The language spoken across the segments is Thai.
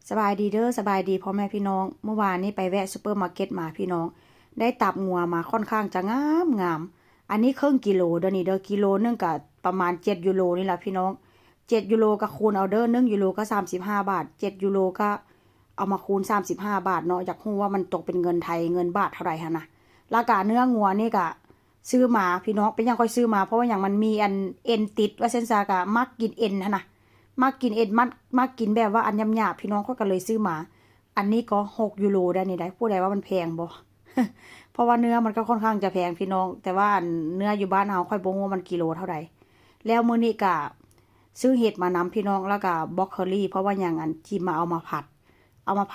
สบายดีเด้อสบายดีพ่อแม่พี่น้องเมื่อวานนี้ไปแวะซูเปอร์มาร์เก็ตมาพี่น้องได้ตับงัวมาค่อนข้างจะงามอันนี้ครึ่งกิโลเด้อนี่เด้อกิโลนึงก็ประมาณ7 ยูโรนี่แหละพี่น้อง7 ยูโรก็คูณเอาเด้อ1 ยูโรก็35 บาท7 ยูโรก็เอามาคูณ35 บาทเนาะอยากรู้ว่ามันตกเป็นเงินไทยเงินบาทเท่าไหร่ฮะนะราคาเนื้องัวนี่ก็ซื้อมาพี่น้องเป็นยังค่อยซื้อมาเพราะว่าอย่างมันมีอันเอ็นติดว่าเส้นซากะมักกินเอ็นฮะนะมากินเอ็ดมากินแบบว่าอันยำๆพี่น้องก็เลยซื้อมาอันนี้ก็6 ยูโรได้นี่ได้ผู้ใดว่ามันแพงบ่ เพราะว่าเนื้อมันก็ค่อนข้างจะแพงพี่น้องแต่ว่าเนื้ออยู่บ้านเฮาค่อยบ่ฮู้ว่ามันกิโลเท่าใดแล้วมื้อนี้ก็ซื้อเห็ดมานำพี่น้องแล้วก็บล็อกเคอรี่เพราะว่าอย่างอันที่มาเอามาผั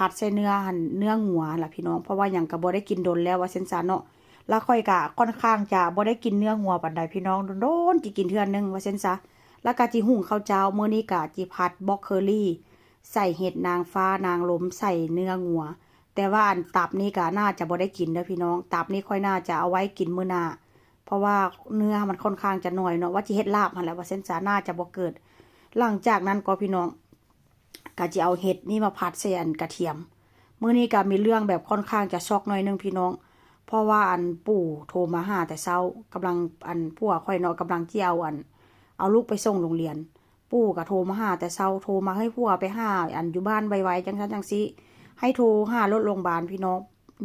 ดใส่เนื้องัวล่ะพี่น้องเพราะว่าอย่างก็บ่ได้กินดนแล้วว่าเส้นซาเนาะแล้วค่อยก็ค่อนข้างจะบ่ได้กินเนื้องัวปานใดพี่น้องโดนๆสิกินเทื่อนึงว่าเส้นซาแล้วก็จิหุงข้าวเจ้ามื้อนี้ก็จิผัดบล็อกเคอรี่ใส่เห็ดนางฟ้านางลมใส่เนื้องัวแต่ว่าอันตับนี่ก็น่าจะบ่ได้กินเด้อพี่น้องตับนี่ค่อยน่าจะเอาไว้กินมื้อหน้าเพราะว่าเนื้อมันค่อนข้างจะน้อยเนาะว่าสิเฮ็ดลาบหั่นแหละว่าเส้นซาน่าจะบ่เกิดหลังจากนั้นก็พี่น้องก็จะเอาเห็ดนี่มาผัดใส่อันกระเทียมมื้อนี้ก็มีเรื่องแบบค่อนข้างจะช็อกหน่อยนึงพี่น้องเพราะว่าอันปู่โทรมาหาแต่เช้ากำลังอันผัวค่อยเนาะกำลังสิเอาลูกไปส่งโรงเรียนปู่ก็โทรมาหาแต่เช้าโทรมาให้ผัวไปหาอันอยู่บ้านไวๆจังซั่นจังซี่ให้โทรหารถโรงพยาบาลพี่น้อง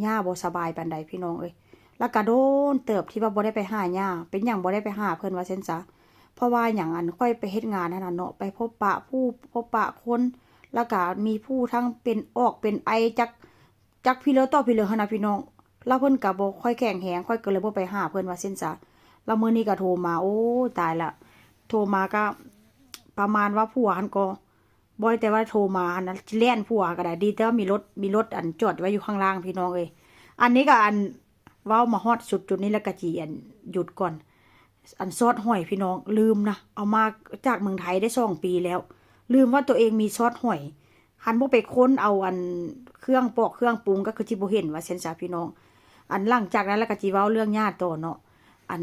ย่าบ่สบายปานใดพี่น้องเอ้ยแล้วก็โดนเติบที่ว่าบ่ได้ไปหาย่าเป็นหยังบ่ได้ไปหาเพิ่นว่าซั่นซะเพราะว่าหยังอันค่อยไปเฮ็ดงานนั่นน่ะเนาะไปพบปะคนแล้วก็มีผู้ทั้งเป็นออกเป็นไอจักพี่เลอต่อพี่เลอหั่นน่ะพี่น้องแล้วเพิ่นก็บ่ค่อยแข็งแรงค่อยก็เลยบ่ไปหาเพิ่นว่าซั่นซะแล้วมื้อนี้ก็โทรมาโอ้ตายละโทรมาก็ประมาณว่าผัวหันก็บ่แต่ว่าโทรมาอันนั้นแล่นผัวก็ได้ดีแต่ว่ามีรถอันจอดไว้อยู่ข้างล่างพี่น้องเอ้ยอันนี้ก็อันเว้ามาฮอดจุดนี้แล้วก็สิอันหยุดก่อนอันซอสหอยพี่น้องลืมนะเอามาจากเมืองไทยได้2 ปีแล้วลืมว่าตัวเองมีซอสหอยหันบ่ไปค้นเอาอันเครื่องปอกเครื่องปรุงก็คือสิบ่เห็นว่าเช่นซะพี่น้องอันหลังจากนั้นแล้วก็สิเว้าเรื่องญาติต่อเนาะอัน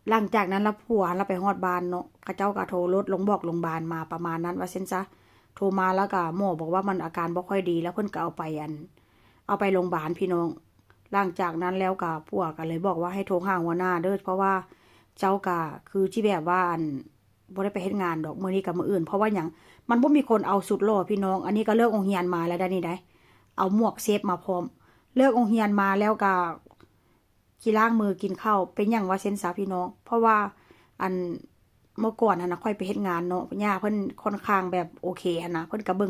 หลังจากนั้นแล้วผัวเราไปฮอดบ้านเนาะเขาเจ้าก็โทรรถลงบอกโรงพยาบาลมาประมาณนั้นว่าเช่นซะโทรมาแล้วก็หมอบอกว่ามันอาการบ่ค่อยดีแล้วเพิ่นก็เอาไปโรงพยาบาลพี่น้องหลังจากนั้นแล้วก็ผัวก็เลยบอกว่าให้โทรหาหัวหน้าเด้อเพราะว่าเจ้าก็คือที่แบบว่าอันบ่ได้ไปเฮ็ดงานดอกมื้อนี้กับมื้ออื่นเพราะว่าหยังมันบ่มีคนเอาสุดหล่อพี่น้องอันนี้ก็เลิกโรงเรียนมาแล้วได้นี่ได้เอาหมวกเซฟมาพร้อมเลิกโรงเรียนมาแล้วก็สิล้างมือกินข้าวเป็นหยังว่าเซ็นซาพี่น้องเพราะว่าอันเมื่อก่อนหั่นน่ะค่อยไปเฮ็ดงานเนาะย่าเพิ่นค่อนข้างแบบโอเคหั่นน่ะเพิ่นก็เบิ่ง